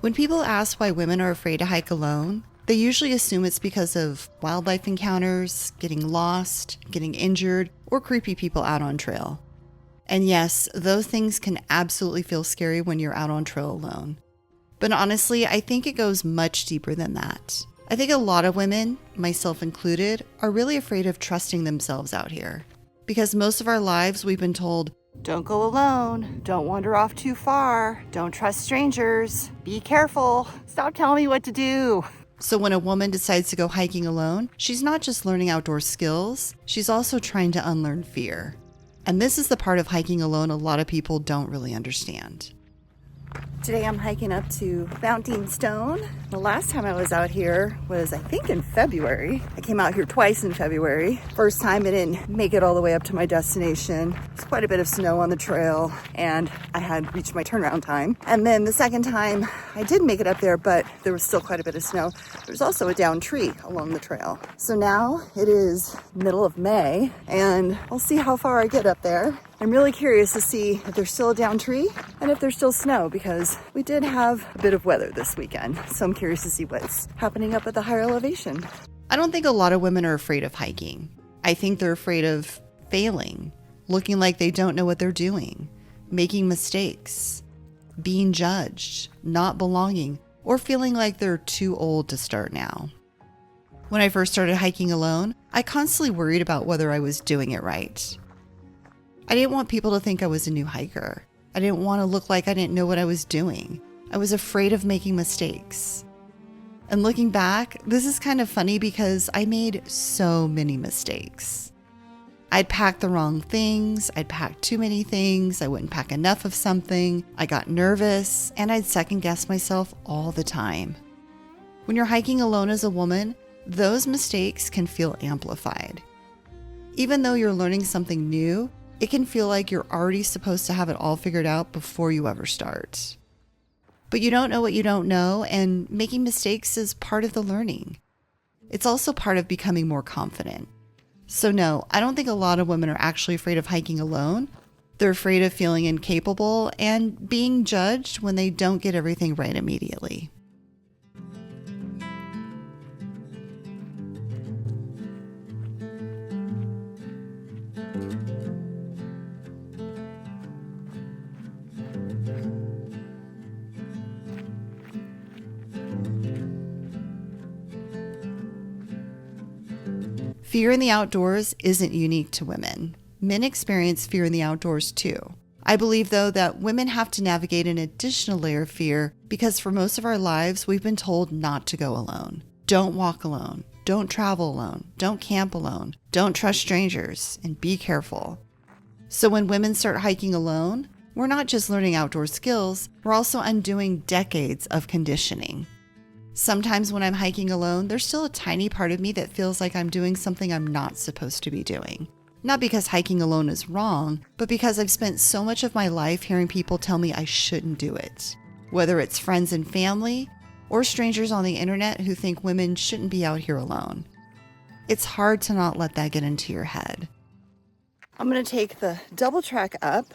When people ask why women are afraid to hike alone, they usually assume it's because of wildlife encounters, getting lost, getting injured, or creepy people out on trail. And yes, those things can absolutely feel scary when you're out on trail alone. But honestly, I think it goes much deeper than that. I think a lot of women, myself included, are really afraid of trusting themselves out here. Because most of our lives we've been told, don't go alone, don't wander off too far, don't trust strangers, be careful, stop telling me what to do. So when a woman decides to go hiking alone, she's not just learning outdoor skills, she's also trying to unlearn fear. And this is the part of hiking alone a lot of people don't really understand. Today I'm hiking up to Mount Dean Stone. The last time I was out here was, I think, in February. I came out here twice in February. First time I didn't make it all the way up to my destination. There's quite a bit of snow on the trail and I had reached my turnaround time. And then the second time I did make it up there, but there was still quite a bit of snow. There's also a downed tree along the trail. So now it is middle of May and I'll see how far I get up there. I'm really curious to see if there's still a downed tree and if there's still snow, because we did have a bit of weather this weekend. So I'm curious to see what's happening up at the higher elevation. I don't think a lot of women are afraid of hiking. I think they're afraid of failing, looking like they don't know what they're doing, making mistakes, being judged, not belonging, or feeling like they're too old to start now. When I first started hiking alone, I constantly worried about whether I was doing it right. I didn't want people to think I was a new hiker. I didn't want to look like I didn't know what I was doing. I was afraid of making mistakes. And looking back, this is kind of funny because I made so many mistakes. I'd packed the wrong things, I'd packed too many things, I wouldn't pack enough of something, I got nervous, and I'd second guess myself all the time. When you're hiking alone as a woman, those mistakes can feel amplified. Even though you're learning something new, it can feel like you're already supposed to have it all figured out before you ever start. But you don't know what you don't know, and making mistakes is part of the learning. It's also part of becoming more confident. So no, I don't think a lot of women are actually afraid of hiking alone. They're afraid of feeling incapable and being judged when they don't get everything right immediately. Fear in the outdoors isn't unique to women. Men experience fear in the outdoors too. I believe, though, that women have to navigate an additional layer of fear because for most of our lives, we've been told not to go alone. Don't walk alone. Don't travel alone. Don't camp alone. Don't trust strangers, and be careful. So when women start hiking alone, we're not just learning outdoor skills, we're also undoing decades of conditioning. Sometimes when I'm hiking alone, there's still a tiny part of me that feels like I'm doing something I'm not supposed to be doing. Not because hiking alone is wrong, but because I've spent so much of my life hearing people tell me I shouldn't do it. Whether it's friends and family, or strangers on the internet who think women shouldn't be out here alone. It's hard to not let that get into your head. I'm gonna take the double track up,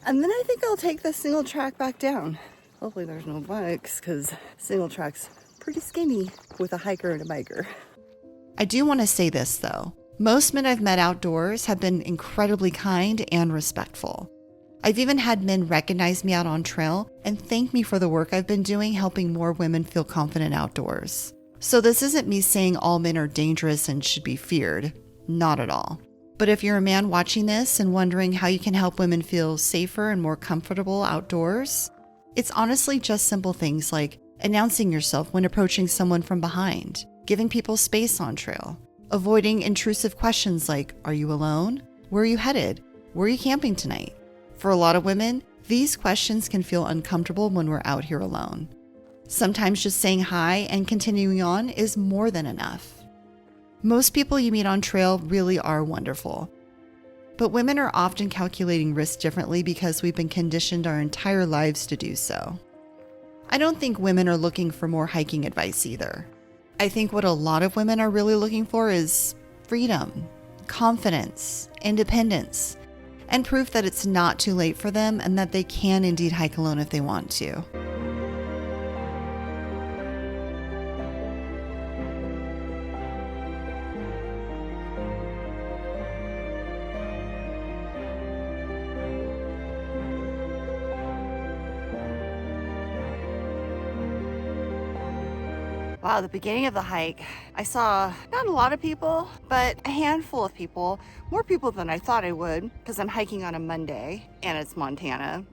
and then I think I'll take the single track back down. Hopefully there's no bikes, because single track's pretty skinny with a hiker and a biker. I do want to say this though. Most men I've met outdoors have been incredibly kind and respectful. I've even had men recognize me out on trail and thank me for the work I've been doing helping more women feel confident outdoors. So this isn't me saying all men are dangerous and should be feared. Not at all. But if you're a man watching this and wondering how you can help women feel safer and more comfortable outdoors, it's honestly just simple things like announcing yourself when approaching someone from behind, giving people space on trail, avoiding intrusive questions like, are you alone? Where are you headed? Where are you camping tonight? For a lot of women, these questions can feel uncomfortable when we're out here alone. Sometimes just saying hi and continuing on is more than enough. Most people you meet on trail really are wonderful. But women are often calculating risk differently because we've been conditioned our entire lives to do so. I don't think women are looking for more hiking advice either. I think what a lot of women are really looking for is freedom, confidence, independence, and proof that it's not too late for them and that they can indeed hike alone if they want to. Wow, the beginning of the hike, I saw not a lot of people, but a handful of people, more people than I thought I would, because I'm hiking on a Monday and it's Montana.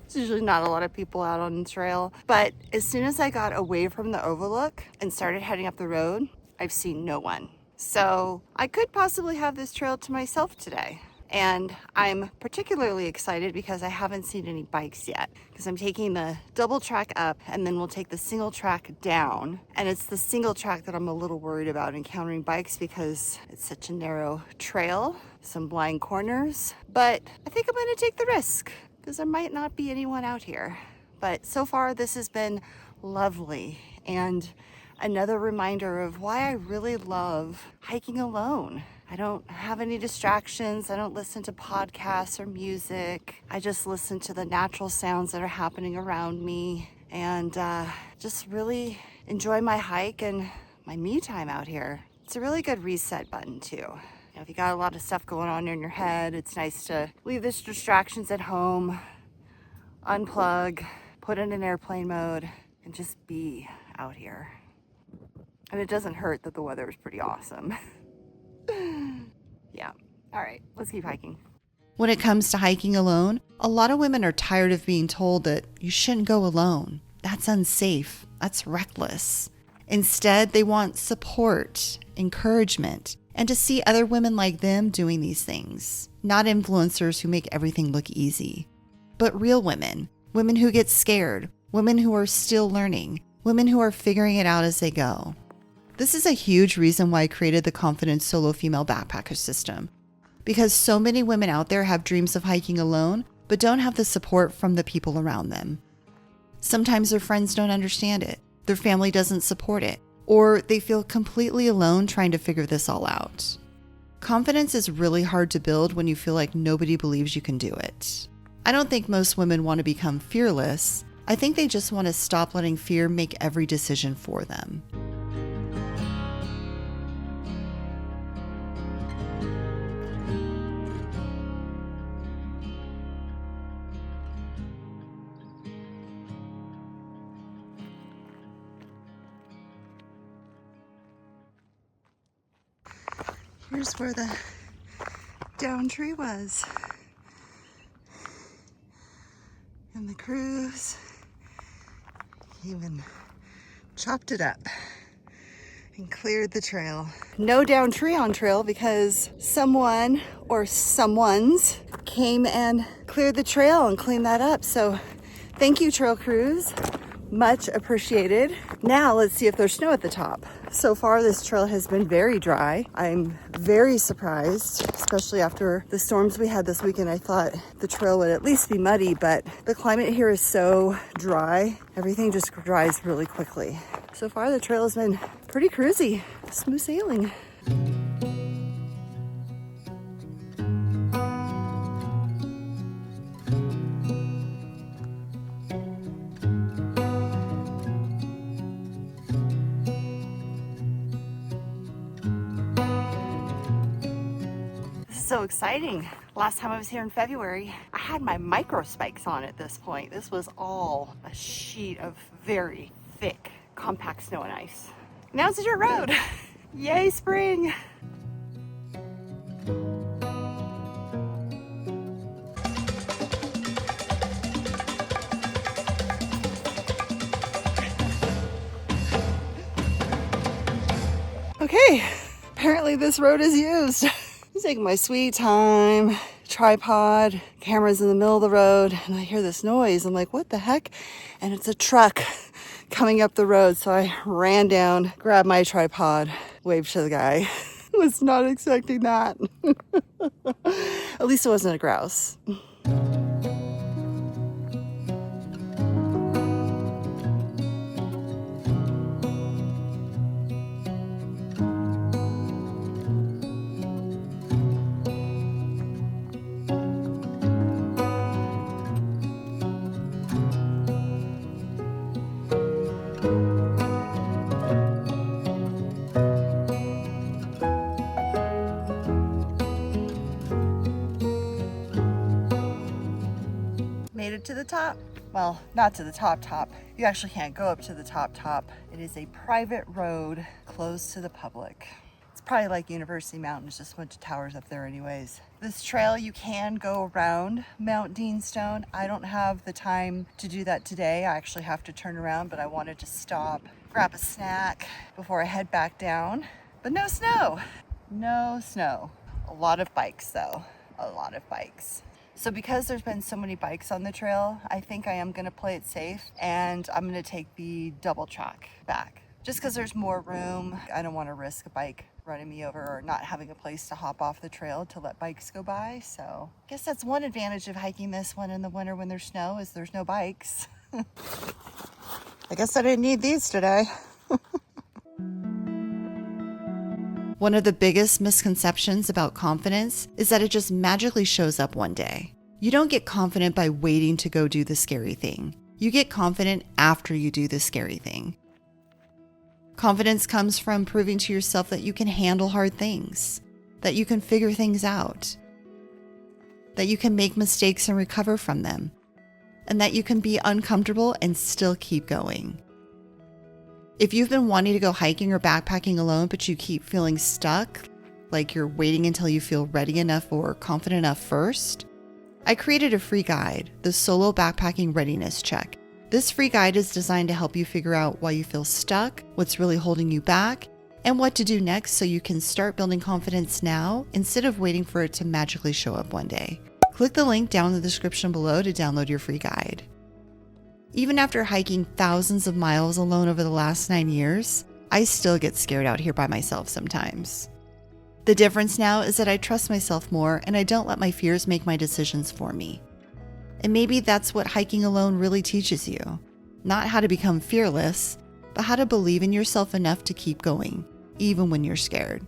It's usually not a lot of people out on the trail. But as soon as I got away from the overlook and started heading up the road, I've seen no one. So I could possibly have this trail to myself today. And I'm particularly excited because I haven't seen any bikes yet, because I'm taking the double track up and then we'll take the single track down. And it's the single track that I'm a little worried about encountering bikes because it's such a narrow trail, some blind corners. But I think I'm going to take the risk because there might not be anyone out here. But so far this has been lovely, and another reminder of why I really love hiking alone. I don't have any distractions. I don't listen to podcasts or music. I just listen to the natural sounds that are happening around me, and just really enjoy my hike and my me time out here. It's a really good reset button too. You know, if you got a lot of stuff going on in your head, it's nice to leave those distractions at home, unplug, put it in airplane mode, and just be out here. And it doesn't hurt that the weather is pretty awesome. Yeah. All right, let's keep hiking. When it comes to hiking alone, a lot of women are tired of being told that you shouldn't go alone. That's unsafe. That's reckless. Instead, they want support, encouragement, and to see other women like them doing these things. Not influencers who make everything look easy, but real women. Women who get scared. Women who are still learning. Women who are figuring it out as they go. This is a huge reason why I created the Confident Solo Female Backpacker System, because so many women out there have dreams of hiking alone, but don't have the support from the people around them. Sometimes their friends don't understand it, their family doesn't support it, or they feel completely alone trying to figure this all out. Confidence is really hard to build when you feel like nobody believes you can do it. I don't think most women want to become fearless. I think they just want to stop letting fear make every decision for them. Here's where the down tree was. And the crews even chopped it up and cleared the trail. No down tree on trail because someone or someone's came and cleared the trail and cleaned that up. So thank you, trail crews. Much appreciated. Now let's see if there's snow at the top. So far this trail has been very dry. I'm very surprised, especially after the storms we had this weekend. I thought the trail would at least be muddy, but the climate here is so dry. Everything just dries really quickly. So far the trail has been pretty cruisy, smooth sailing. So exciting. Last time I was here in February, I had my micro spikes on at this point. This was all a sheet of very thick, compact snow and ice. Now it's a dirt road. Yay, spring. Okay, apparently this road is used. I'm taking my sweet time, tripod, camera's in the middle of the road, and I hear this noise. I'm like, what the heck? And it's a truck coming up the road. So I ran down, grabbed my tripod, waved to the guy. Was not expecting that. At least it wasn't a grouse. Made it to the top. Well, not to the top. You actually can't go up to the top. It is a private road closed to the public. It's probably like University Mountain, it's just a bunch of towers up there anyways. This trail, you can go around Mount Deanstone. I don't have the time to do that today. I actually have to turn around, but I wanted to stop, grab a snack before I head back down. But no snow. No snow. A lot of bikes though. A lot of bikes. So because there's been so many bikes on the trail, I think I am gonna play it safe and I'm gonna take the double track back. Just because there's more room, I don't wanna risk a bike running me over or not having a place to hop off the trail to let bikes go by. So I guess that's one advantage of hiking this one in the winter when there's snow is there's no bikes. I guess I didn't need these today. One of the biggest misconceptions about confidence is that it just magically shows up one day. You don't get confident by waiting to go do the scary thing. You get confident after you do the scary thing. Confidence comes from proving to yourself that you can handle hard things, that you can figure things out, that you can make mistakes and recover from them, and that you can be uncomfortable and still keep going. If you've been wanting to go hiking or backpacking alone, but you keep feeling stuck, like you're waiting until you feel ready enough or confident enough first, I created a free guide, the Solo Backpacking Readiness Check. This free guide is designed to help you figure out why you feel stuck, what's really holding you back, and what to do next so you can start building confidence now instead of waiting for it to magically show up one day. Click the link down in the description below to download your free guide. Even after hiking thousands of miles alone over the last 9 years, I still get scared out here by myself sometimes. The difference now is that I trust myself more and I don't let my fears make my decisions for me. And maybe that's what hiking alone really teaches you. Not how to become fearless, but how to believe in yourself enough to keep going, even when you're scared.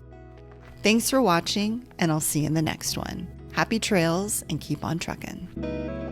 Thanks for watching, and I'll see you in the next one. Happy trails and keep on trucking.